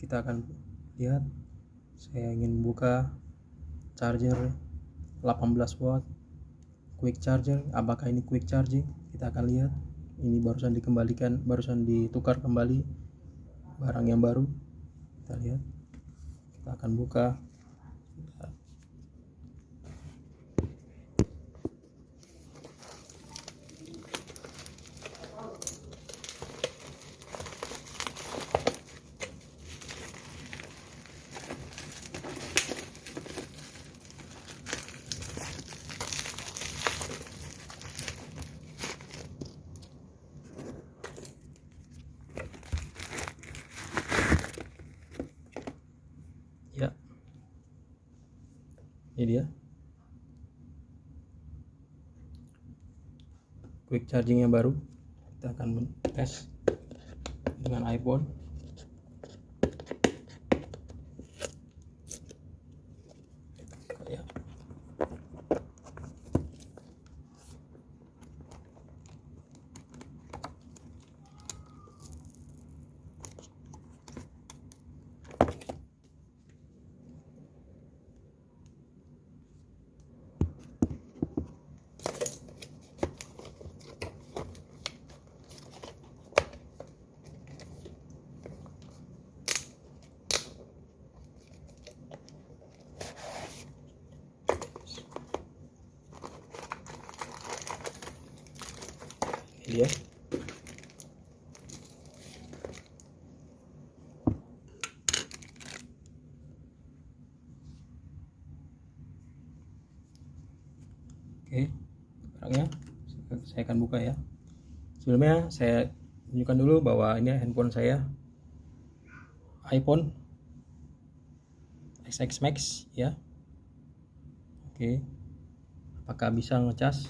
kita akan lihat. Saya ingin buka charger 18 watt quick charger. Apakah ini quick charging? Kita akan lihat. Ini barusan dikembalikan, barusan ditukar kembali, barang yang baru. Kita lihat. Kita akan buka. Ya, ini dia quick charging yang baru. Kita akan tes dengan iPhone. Ya. Ini dia. Oke, barangnya saya akan buka ya. Sebelumnya saya tunjukkan dulu bahwa ini handphone saya, iPhone XX Max ya. Oke, apakah bisa ngecas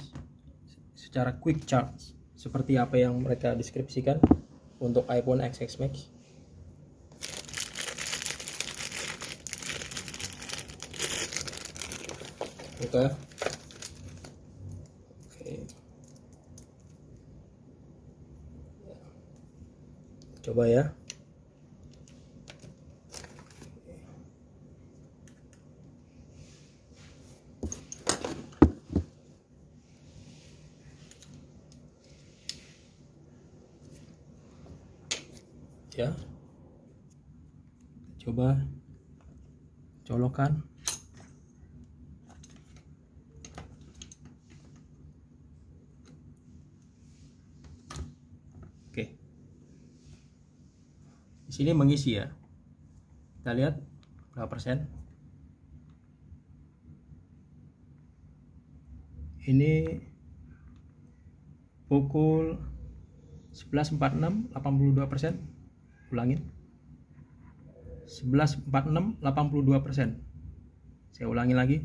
secara quick charge seperti apa yang mereka deskripsikan untuk iPhone XX Max? Buka. Coba ya. Ya. Coba colokan. Oke. Di sini mengisi ya. Kita lihat berapa persen. Ini pukul 11.46, 82%. Ulangin. 11.46, 82%. Saya ulangi lagi.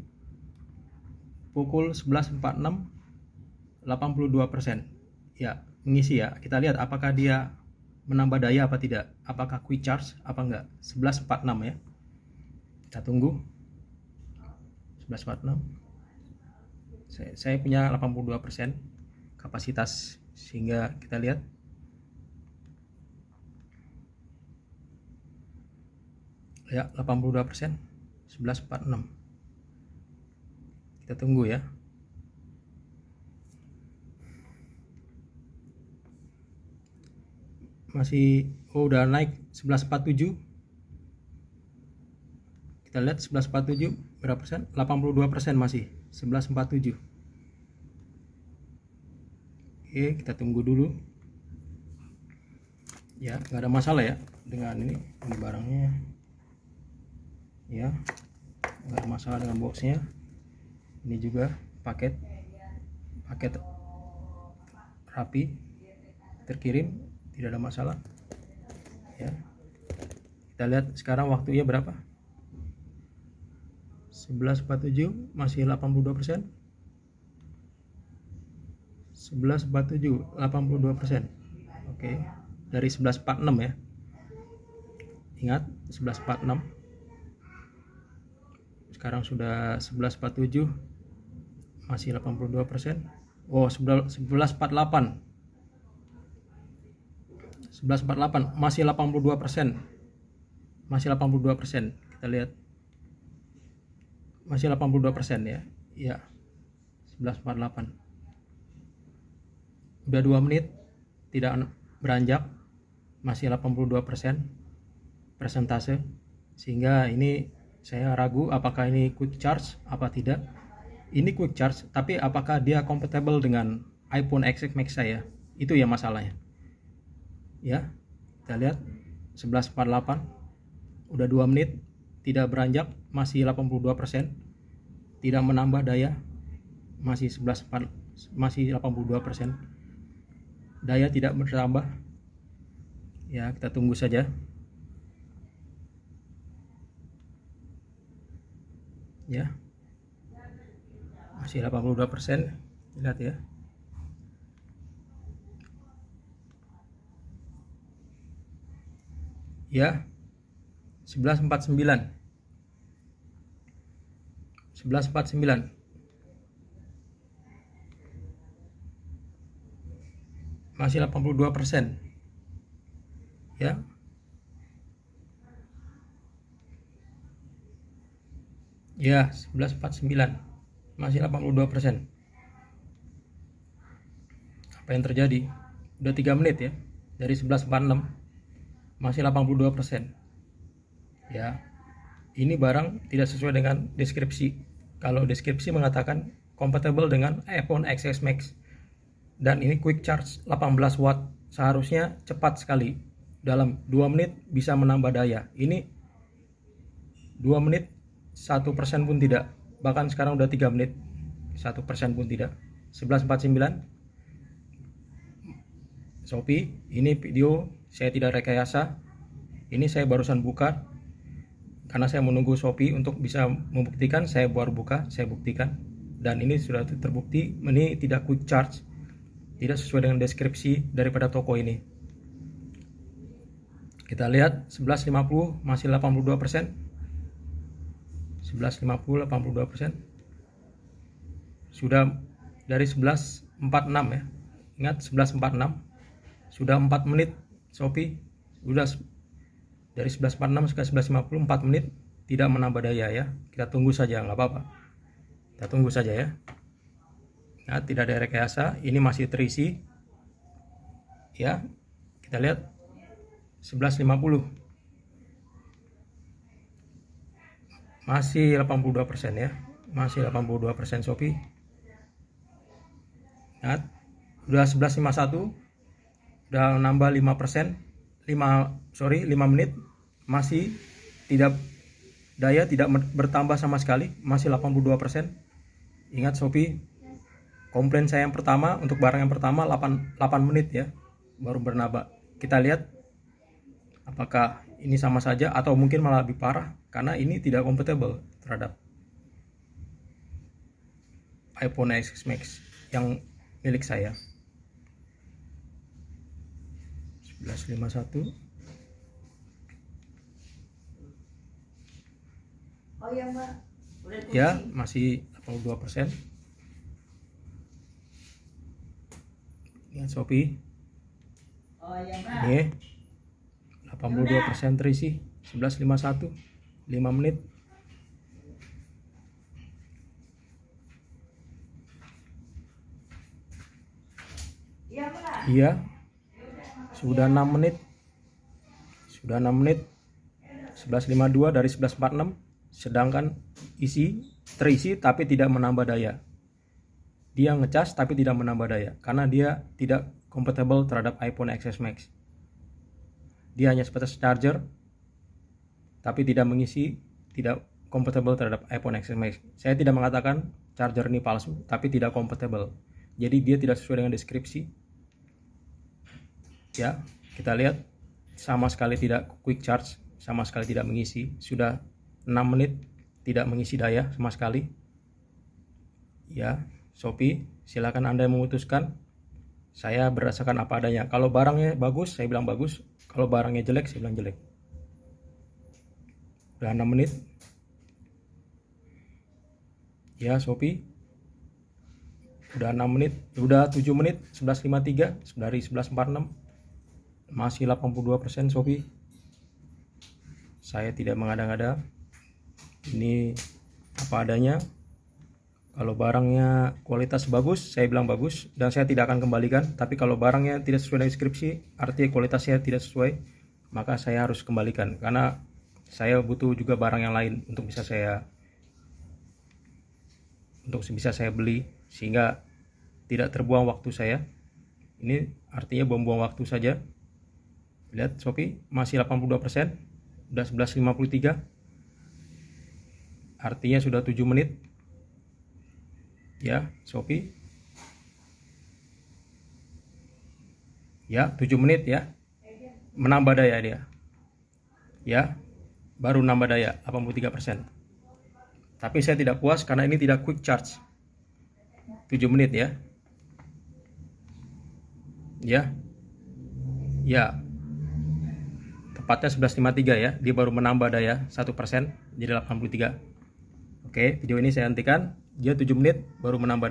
Pukul 11.46, 82%. Ya, mengisi ya. Kita lihat apakah dia menambah daya apa tidak, apakah quick charge apa enggak. 11.46 ya, kita tunggu. 11.46, saya punya 82% kapasitas, sehingga kita lihat ya 82%. 11.46, kita tunggu ya. Masih udah naik 11.47. Kita lihat 11.47 berapa persen? 82% masih 11.47. Oke, kita tunggu dulu ya. Nggak ada masalah ya dengan ini barangnya ya, nggak ada masalah dengan boxnya. Ini juga paket rapi, terkirim, tidak ada masalah ya. Kita lihat sekarang waktunya berapa. 11.47, masih 82%. 11.47, 82%. Oke, dari 11.46 ya. Ingat 11.46. Sekarang sudah 11.47, masih 82%. Oh, 11.48. 11.48 masih 82%. masih 82%. Kita lihat masih 82% ya. Ya, 11.48. Udah 2 menit tidak beranjak, masih 82% persentase, sehingga ini saya ragu apakah ini quick charge apa tidak. Ini quick charge, tapi apakah dia compatible dengan iPhone XS Max saya? Itu ya masalahnya. Ya, kita lihat 11.48, udah 2 menit tidak beranjak, masih 82%, tidak menambah daya, masih 82%, daya tidak bertambah. Ya, kita tunggu saja. Ya, masih 82%. Lihat ya. Ya, 11.49, 11.49, masih 82%. Ya, ya, 11.49, masih 82%. Apa yang terjadi? Udah 3 menit ya, dari 11.46 masih 82%. Ya, ini barang tidak sesuai dengan deskripsi. Kalau deskripsi mengatakan compatible dengan iPhone XS Max, dan ini quick charge 18 watt, seharusnya cepat sekali, dalam 2 menit bisa menambah daya. Ini 2 menit 1% pun tidak, bahkan sekarang udah 3 menit 1% pun tidak. 11.49 Shopee. Ini video saya tidak rekayasa, ini saya barusan buka karena saya menunggu Shopee untuk bisa membuktikan. Saya baru buka, saya buktikan, dan ini sudah terbukti ini tidak quick charge, tidak sesuai dengan deskripsi daripada toko ini. Kita lihat 11.50 masih 82%. 11.50 82%. Sudah dari 11.46 ya. Ingat 11.46. Sudah 4 menit Shopee. Sudah dari 11.46 ke 11.50, 4 menit tidak menambah daya ya. Kita tunggu saja, nggak apa-apa. Kita tunggu saja ya. Nah, tidak ada rekayasa, ini masih terisi. Ya, kita lihat 11.50 masih 82% ya, masih 82% Shopee. Nah, udah 11.51, udah nambah 5%, 5 menit masih tidak, daya tidak bertambah sama sekali, masih 82%. Ingat Shopee, komplain saya yang pertama untuk barang yang pertama 8 menit ya baru bernambah. Kita lihat apakah ini sama saja atau mungkin malah lebih parah, karena ini tidak compatible terhadap iPhone XS Max yang milik saya. 11.51. Oh ya Mbak, udah kunci. Ya, masih 82%. Lihat Shopee. Oh ya Mbak. Ini 82% terisi. 11.51, 5 menit. Iya Mbak. Iya. Sudah 6 menit. Sudah 6 menit. 11.52 dari 11.46. Sedangkan terisi tapi tidak menambah daya. Dia ngecas tapi tidak menambah daya karena dia tidak compatible terhadap iPhone XS Max. Dia hanya sebatas charger tapi tidak mengisi, tidak compatible terhadap iPhone XS Max. Saya tidak mengatakan charger ini palsu, tapi tidak compatible. Jadi dia tidak sesuai dengan deskripsi. Ya, kita lihat sama sekali tidak quick charge, sama sekali tidak mengisi. Sudah 6 menit tidak mengisi daya sama sekali. Ya, Shopee, silakan Anda yang memutuskan. Saya berdasarkan apa adanya. Kalau barangnya bagus, saya bilang bagus. Kalau barangnya jelek, saya bilang jelek. Udah 6 menit. Ya, Shopee. Udah 6 menit, udah 7 menit, 11.53 dari 11.46. Masih 82% Shopee. saya tidak mengada-ngada, ini apa adanya. Kalau barangnya kualitas bagus, saya bilang bagus dan saya tidak akan kembalikan. Tapi kalau barangnya tidak sesuai deskripsi, artinya kualitasnya tidak sesuai, maka saya harus kembalikan karena saya butuh juga barang yang lain untuk bisa saya beli, sehingga tidak terbuang waktu saya. Ini artinya buang-buang waktu saja. Lihat Shopee masih 82%, udah 11.53, artinya sudah 7 menit ya. Shopee ya, 7 menit ya, menambah daya dia ya, baru nambah daya 83%. Tapi saya tidak puas karena ini tidak quick charge. 7 menit ya. Ya. Tepatnya 11.53 ya. Dia baru menambah daya 1%, jadi 83. Oke, video ini saya hentikan. Dia 7 menit baru menambah daya.